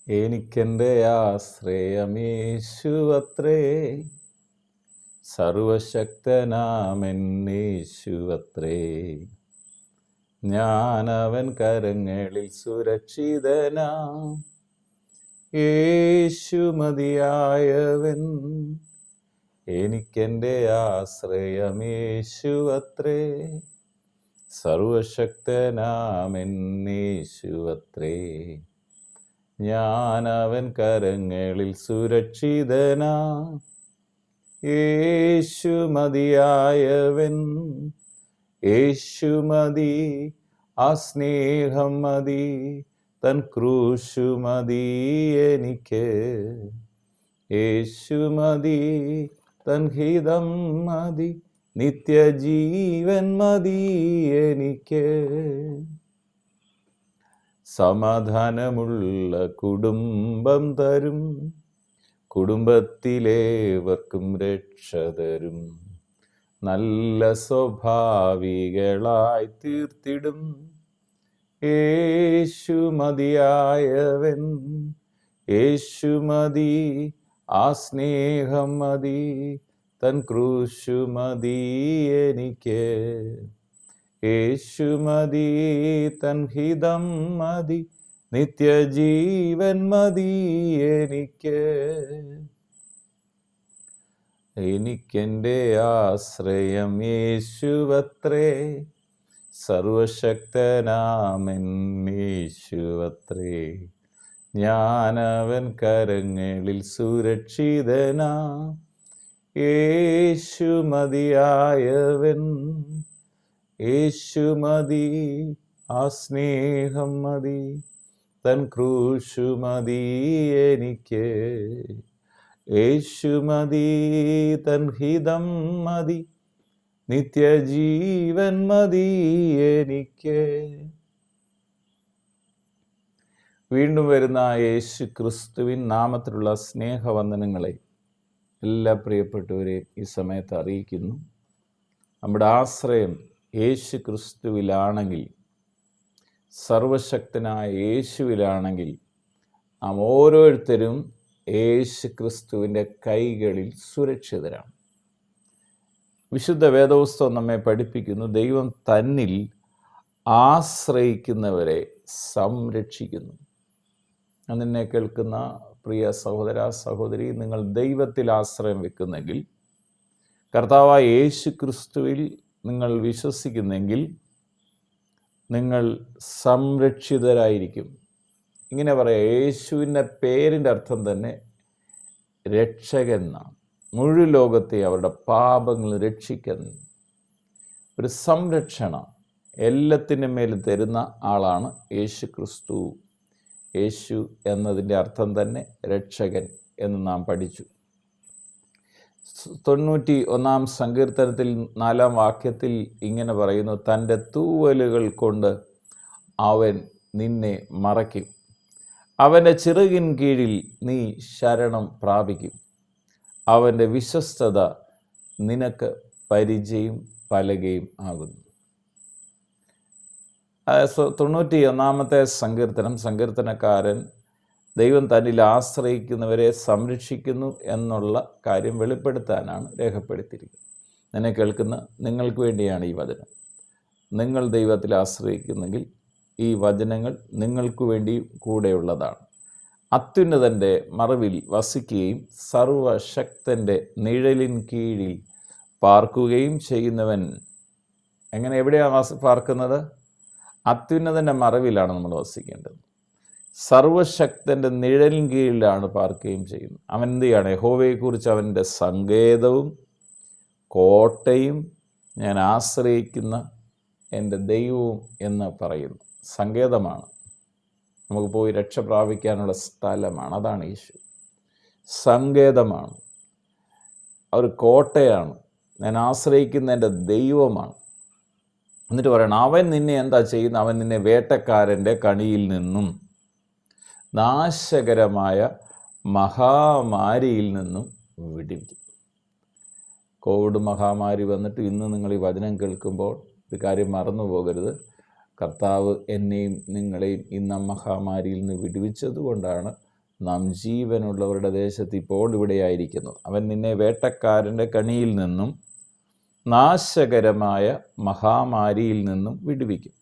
എനിക്കെൻ്റെ ആശ്രയമേശുവത്രേ, സർവശക്തനാമെന്നേശുവത്രേ. ഞാനവൻ കരങ്ങളിൽ സുരക്ഷിതനാം. യേശു മതിയായവൻ. എനിക്കെൻ്റെ ആശ്രയമേശുവത്രേ, സർവശക്തനാമെന്നേശുവത്രേ. ഞാനവൻ കരങ്ങളിൽ സുരക്ഷിതനാം. യേശു മതിയായവൻ. യേശു മതി, ആ സ്നേഹം മതി, തൻ ക്രൂശു മതി എനിക്ക്. യേശു മതി, തൻ ഹിതം മതി, നിത്യജീവൻ മതി എനിക്ക്. സമാധാനമുള്ള കുടുംബം തരും, കുടുംബത്തിലേവർക്കും രക്ഷ തരും. നല്ല സ്വഭാവികളായി തീർത്തിടും. യേശു മതിയായവൻ. യേശു മതി, ആ സ്നേഹം മതി, തൻ ക്രൂശു മതി എനിക്ക്. യേശു മതി, തൻ ഹിതം മതി, നിത്യജീവൻ മതി എനിക്ക്. എനിക്കെൻ്റെ ആശ്രയം യേശുവത്രേ, സർവശക്തനാമെന്നേശുവത്രേ. ഞാനവൻ കരങ്ങളിൽ സുരക്ഷിതനാം. യേശു മതിയായവൻ. യേശു മതി, ആ സ്നേഹം മതി, തൻ ക്രൂശു മതി എനിക്ക്. യേശു മതി, തൻ ഹിതം മതി, നിത്യജീവൻ മതി എനിക്ക്. വീണ്ടും വരുന്ന യേശു ക്രിസ്തുവിൻ നാമത്തിലുള്ള സ്നേഹവന്ദനങ്ങളെ എല്ലാ പ്രിയപ്പെട്ടവരെയും ഈ സമയത്ത് അറിയിക്കുന്നു. നമ്മുടെ ആശ്രയം യേശു ക്രിസ്തുവിലാണെങ്കിൽ, സർവശക്തനായ യേശുവിലാണെങ്കിൽ, നാം ഓരോരുത്തരും യേശു ക്രിസ്തുവിൻ്റെ കൈകളിൽ സുരക്ഷിതരാണ്. വിശുദ്ധ വേദപുസ്തകം നമ്മെ പഠിപ്പിക്കുന്നു, ദൈവം തന്നിൽ ആശ്രയിക്കുന്നവരെ സംരക്ഷിക്കുന്നു. അതെന്നെ കേൾക്കുന്ന പ്രിയ സഹോദര സഹോദരി, നിങ്ങൾ ദൈവത്തിൽ ആശ്രയം വെക്കുന്നെങ്കിൽ, കർത്താവായ യേശു ക്രിസ്തുവിൽ നിങ്ങൾ വിശ്വസിക്കുന്നെങ്കിൽ, നിങ്ങൾ സംരക്ഷിതരായിരിക്കും. ഇങ്ങനെ പറയാം, യേശുവിൻ്റെ പേരിൻ്റെ അർത്ഥം തന്നെ രക്ഷകൻ എന്നാണ്. മുഴുവൻ ലോകത്തെ അവരുടെ പാപങ്ങൾ രക്ഷിക്കുന്ന ഒരു സംരക്ഷണം എല്ലാത്തിൻ്റെ മേലും തരുന്ന ആളാണ് യേശു ക്രിസ്തു. യേശു എന്നതിൻ്റെ അർത്ഥം തന്നെ രക്ഷകൻ എന്ന് നാം പഠിച്ചു. 91-ാം സങ്കീർത്തനത്തിൽ 4-ാം വാക്യത്തിൽ ഇങ്ങനെ പറയുന്നു, തൻ്റെ തൂവലുകൾ കൊണ്ട് അവൻ നിന്നെ മറയ്ക്കും, അവൻ്റെ ചിറകിൻ കീഴിൽ നീ ശരണം പ്രാപിക്കും, അവൻ്റെ വിശ്വസ്തത നിനക്ക് പരിചയം പലകയും ആകുന്നു. 91-ാമത്തെ സങ്കീർത്തനക്കാരൻ ദൈവം തന്നിൽ ആശ്രയിക്കുന്നവരെ സംരക്ഷിക്കുന്നു എന്നുള്ള കാര്യം വെളിപ്പെടുത്താനാണ് രേഖപ്പെടുത്തിയിരിക്കുന്നത്. എന്നെ കേൾക്കുന്ന നിങ്ങൾക്ക് വേണ്ടിയാണ് ഈ വചനം. നിങ്ങൾ ദൈവത്തിൽ ആശ്രയിക്കുന്നെങ്കിൽ ഈ വചനങ്ങൾ നിങ്ങൾക്ക് വേണ്ടി കൂടെയുള്ളതാണ്. അത്യുന്നതൻ്റെ മറവിൽ വസിക്കുകയും സർവശക്തൻ്റെ നിഴലിൻ കീഴിൽ പാർക്കുകയും ചെയ്യുന്നവൻ. എവിടെയാണ് പാർക്കുന്നത്? അത്യുന്നതൻ്റെ മറവിലാണ് നമ്മൾ വസിക്കേണ്ടത്. സർവശക്തൻ്റെ നിഴലിൻ കീഴിലാണ് പാർക്കുകയും ചെയ്യുന്നത്. അവൻ എന്ത് ചെയ്യാണ്? യഹോവയെക്കുറിച്ച് അവൻ്റെ സങ്കേതവും കോട്ടയും, ഞാൻ ആശ്രയിക്കുന്ന എൻ്റെ ദൈവവും എന്ന് പറയുന്നു. സങ്കേതമാണ്, നമുക്ക് പോയി രക്ഷ പ്രാപിക്കാനുള്ള സ്ഥലമാണ്. അതാണ് യേശു. സങ്കേതമാണ്, ഒരു കോട്ടയാണ്, ഞാൻ ആശ്രയിക്കുന്ന എൻ്റെ ദൈവമാണ്. എന്നിട്ട് പറയണം, അവൻ നിന്നെ എന്താ ചെയ്യുന്നത്? അവൻ നിന്നെ വേട്ടക്കാരൻ്റെ കണിയിൽ നിന്നും നാശകരമായ മഹാമാരിയിൽ നിന്നും വിടുവിക്കും. കോവിഡ് മഹാമാരി വന്നിട്ട് ഇന്ന് നിങ്ങൾ ഈ വചനം കേൾക്കുമ്പോൾ ഒരു കാര്യം മറന്നു പോകരുത്. കർത്താവ് എന്നെയും നിങ്ങളെയും ഇന്ന് മഹാമാരിയിൽ നിന്ന് വിടുവിച്ചത് കൊണ്ടാണ് നാം ജീവനുള്ളവരുടെ ദേശത്ത് ഇപ്പോൾ ഇവിടെയായിരിക്കുന്നു. അവൻ നിന്നെ വേട്ടക്കാരൻ്റെ കണിയിൽ നിന്നും നാശകരമായ മഹാമാരിയിൽ നിന്നും വിടുവിക്കും.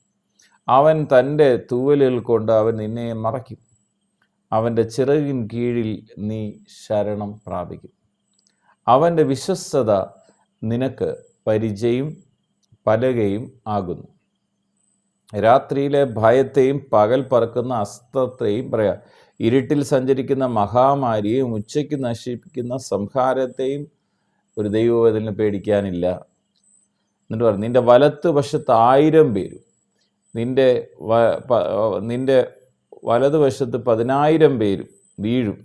അവൻ തൻ്റെ തൂവലുകൾ കൊണ്ട് അവൻ നിന്നെ മറയ്ക്കും. അവൻ്റെ ചിറകിൻ കീഴിൽ നീ ശരണം പ്രാപിക്കും. അവൻ്റെ വിശ്വസ്തത നിനക്ക് പരിചയും പലകയും ആകുന്നു. രാത്രിയിലെ ഭയത്തെയും പകൽ പറക്കുന്ന അസ്ത്രത്തെയും പറയാം. ഇരുട്ടിൽ സഞ്ചരിക്കുന്ന മഹാമാരിയെയും ഉച്ചയ്ക്ക് നശിപ്പിക്കുന്ന സംഹാരത്തെയും ഒരു ദൈവവേദന പേടിക്കാനില്ല. എന്നിട്ട് പറഞ്ഞു, നിന്റെ വലത്ത് വശത്ത് 1000 പേരും നിന്റെ വലതുവശത്ത് 10,000 പേരും വീഴും,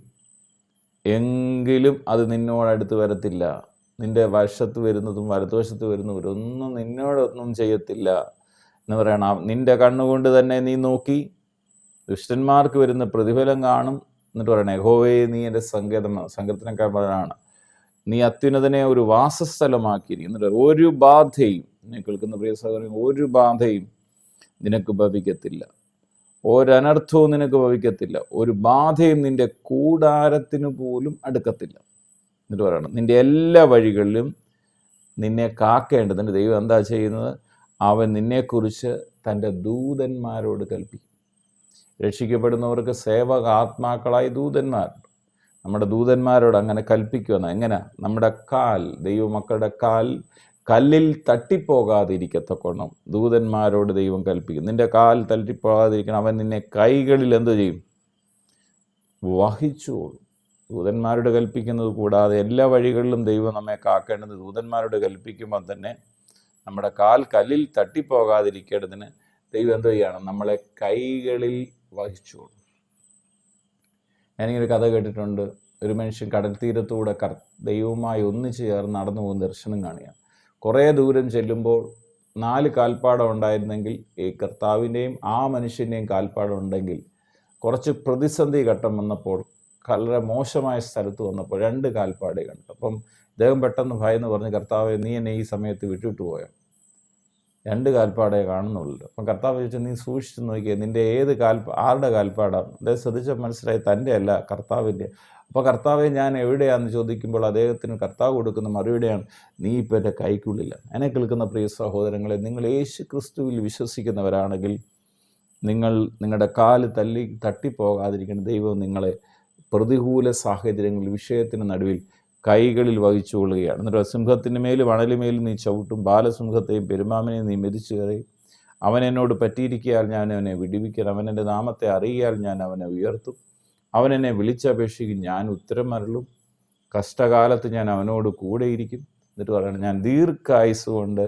എങ്കിലും അത് നിന്നോടടുത്ത് വരത്തില്ല. നിന്റെ വശത്ത് വരുന്നതും വലതുവശത്ത് വരുന്നവരൊന്നും നിന്നോടൊന്നും ചെയ്യത്തില്ല എന്ന് പറയണം. നിന്റെ കണ്ണുകൊണ്ട് തന്നെ നീ നോക്കി ദുഷ്ടന്മാർക്ക് വരുന്ന പ്രതിഫലം കാണും. എന്നിട്ട് പറയണേ, യഹോവേ നീ എൻ്റെ സങ്കീർത്തനക്കാരനാണ്, നീ അത്യുന്നതനെ ഒരു വാസസ്ഥലമാക്കിയിരിക്കും. എന്നിട്ട് ഒരു ബാധയും, എന്നെ കേൾക്കുന്ന പ്രിയ സഹോദരൻ, ഒരു ബാധയും നിനക്ക് ഭവിക്കത്തില്ല, ഒരനർത്ഥവും നിനക്ക് ഭവിക്കത്തില്ല, ഒരു ബാധയും നിന്റെ കൂടാരത്തിന് പോലും അടുക്കത്തില്ല. എന്നിട്ട് പറയണം, നിന്റെ എല്ലാ വഴികളിലും നിന്നെ കാക്കേണ്ടതിന് ദൈവം എന്താ ചെയ്യുന്നത്? അവൻ നിന്നെക്കുറിച്ച് തൻ്റെ ദൂതന്മാരോട് കൽപ്പിക്കും. രക്ഷിക്കപ്പെടുന്നവർക്ക് സേവകാത്മാക്കളായി ദൂതന്മാരുണ്ട്. നമ്മുടെ ദൂതന്മാരോട് അങ്ങനെ കൽപ്പിക്കുമെന്ന്. എങ്ങനെ? നമ്മുടെ കാൽ, ദൈവമക്കളുടെ കാൽ കല്ലിൽ തട്ടിപ്പോകാതിരിക്കത്തക്കോണം ദൂതന്മാരോട് ദൈവം കൽപ്പിക്കും. നിന്റെ കാൽ തട്ടിപ്പോകാതിരിക്കണം. അവൻ നിന്നെ കൈകളിൽ എന്ത് ചെയ്യും? വഹിച്ചുകൊള്ളും. ദൂതന്മാരോട് കൽപ്പിക്കുന്നത് കൂടാതെ എല്ലാ വഴികളിലും ദൈവം നമ്മെ കാക്കേണ്ടത് ദൂതന്മാരോട് കൽപ്പിക്കുമ്പോൾ തന്നെ നമ്മുടെ കാൽ കല്ലിൽ തട്ടിപ്പോകാതിരിക്കേണ്ടതിന് ദൈവം എന്ത് ചെയ്യണം? നമ്മളെ കൈകളിൽ വഹിച്ചുകൊള്ളും. ഞാനിങ്ങനെ കഥ കേട്ടിട്ടുണ്ട്. ഒരു മനുഷ്യൻ കടൽ തീരത്തൂടെ ദൈവവുമായി ഒന്നിച്ചു ചേർന്ന് നടന്നു പോകുന്ന ദർശനം കാണുകയാണ്. കുറേ ദൂരം ചെല്ലുമ്പോൾ 4 കാൽപ്പാടം ഉണ്ടായിരുന്നെങ്കിൽ ഈ കർത്താവിൻ്റെയും ആ മനുഷ്യൻ്റെയും കാൽപ്പാടം ഉണ്ടെങ്കിൽ കുറച്ച് പ്രതിസന്ധി ഘട്ടം വന്നപ്പോൾ, വളരെ മോശമായ സ്ഥലത്ത് വന്നപ്പോൾ 2 കാൽപ്പാടേ കണ്ടു. അപ്പം അദ്ദേഹം പെട്ടെന്ന് ഭയന്ന് പറഞ്ഞ്, കർത്താവെ നീ എന്നെ ഈ സമയത്ത് വിട്ടിട്ട് പോയോ? 2 കാൽപ്പാടേ കാണുന്നുള്ളൂ. അപ്പം കർത്താവ് ചോദിച്ചാൽ, നീ സൂക്ഷിച്ച് നോക്കിയേ, നിൻ്റെ ആരുടെ കാൽപ്പാടാണ്? അദ്ദേഹം ശ്രദ്ധിച്ച മനസ്സിലായി, തൻ്റെ അല്ല, കർത്താവിൻ്റെ. അപ്പോൾ കർത്താവെ ഞാൻ എവിടെയാണെന്ന് ചോദിക്കുമ്പോൾ അദ്ദേഹത്തിന് കർത്താവ് കൊടുക്കുന്ന മറുപടിയാണ്, നീ ഇപ്പോൾ എൻ്റെ കൈക്കുള്ളിലാണ്. എന്നെ കേൾക്കുന്ന പ്രിയ സഹോദരങ്ങളെ, നിങ്ങൾ യേശു ക്രിസ്തുവിൽ വിശ്വസിക്കുന്നവരാണെങ്കിൽ നിങ്ങളുടെ കാല് തട്ടിപ്പോകാതിരിക്കുന്ന ദൈവം നിങ്ങളെ പ്രതികൂല സാഹചര്യങ്ങളിൽ, വിഷയത്തിന് നടുവിൽ കൈകളിൽ വഹിച്ചുകൊള്ളുകയാണ്. എന്നിട്ട് സിംഹത്തിൻ്റെ മേലും അണലിമേലും നീ ചവിട്ടും, ബാലസിംഹത്തെയും പെരുമാമിനെയും നീ മെതിച്ചു കളയും. അവൻ എന്നോട് പറ്റിയിരിക്കയാൽ ഞാൻ അവനെ വിടുവിക്കാൻ, അവൻ എൻ്റെ നാമത്തെ അറിയാൽ ഞാൻ അവനെ ഉയർത്തും. അവൻ എന്നെ വിളിച്ചപേക്ഷിക്കും, ഞാൻ ഉത്തരം അരുളും. കഷ്ടകാലത്ത് ഞാൻ അവനോട് കൂടെയിരിക്കും. എന്നിട്ട് പറയണം, ഞാൻ ദീർഘായുസ് കൊണ്ട്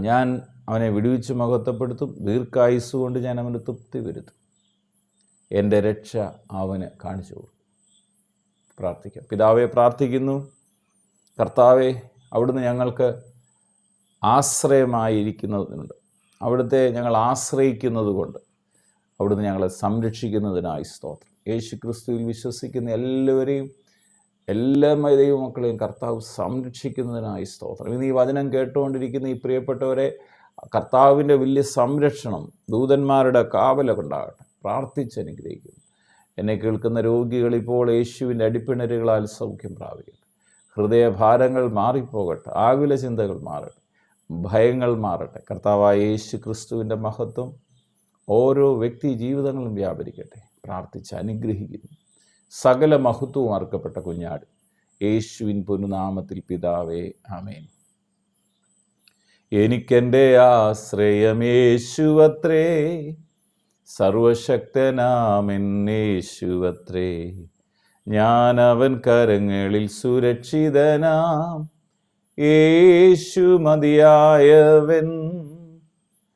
ഞാൻ അവനെ വിടുവിച്ച് മഹത്വപ്പെടുത്തും. ദീർഘായുസ് കൊണ്ട് ഞാൻ അവന് തൃപ്തി വരുത്തും. എൻ്റെ രക്ഷ അവന് കാണിച്ചു കൊടുക്കും. പ്രാർത്ഥിക്കാം. പിതാവെ, പ്രാർത്ഥിക്കുന്നു. കർത്താവെ, അവിടുന്ന് ഞങ്ങൾക്ക് ആശ്രയമായിരിക്കുന്നതിനുണ്ട്. അവിടുത്തെ ഞങ്ങൾ ആശ്രയിക്കുന്നത് കൊണ്ട് അവിടുന്ന് ഞങ്ങളെ സംരക്ഷിക്കുന്നതിനായി സ്തോത്രം. യേശു ക്രിസ്തുവിൽ വിശ്വസിക്കുന്ന എല്ലാവരെയും, എല്ലാ ദൈവമക്കളെയും കർത്താവ് സംരക്ഷിക്കുന്നതിനായി സ്തോത്രം. ഇന്ന് ഈ വചനം കേട്ടുകൊണ്ടിരിക്കുന്ന ഈ പ്രിയപ്പെട്ടവരെ കർത്താവിൻ്റെ വലിയ സംരക്ഷണം, ദൂതന്മാരുടെ കാവലുണ്ടാകട്ടെ. പ്രാർത്ഥിച്ചനുഗ്രഹിക്കുന്നു. എന്നെ കേൾക്കുന്ന രോഗികൾ ഇപ്പോൾ യേശുവിൻ്റെ അടിപ്പിണരുകളാൽ സൗഖ്യം പ്രാപിക്കട്ടെ. ഹൃദയഭാരങ്ങൾ മാറിപ്പോകട്ടെ. ആകുല ചിന്തകൾ മാറട്ടെ. ഭയങ്ങൾ മാറട്ടെ. കർത്താവായ യേശു ക്രിസ്തുവിൻ്റെ മഹത്വം ഓരോ വ്യക്തി ജീവിതങ്ങളും വ്യാപരിക്കട്ടെ. പ്രാർത്ഥിച്ച് അനുഗ്രഹിക്കുന്നു. സകല മഹത്വവും അർക്കപ്പെട്ട കുഞ്ഞാട് യേശുവിൻ പൊന്നുനാമത്തിൽ പിതാവേ, ആമേൻ. എനിക്കെൻ്റെ ആശ്രയം യേശുവത്രേ, സർവശക്തനാമെന്നേശുവത്രേ. ഞാൻ അവൻ കരങ്ങളിൽ സുരക്ഷിതനാം, യേശു മതിയായവൻ.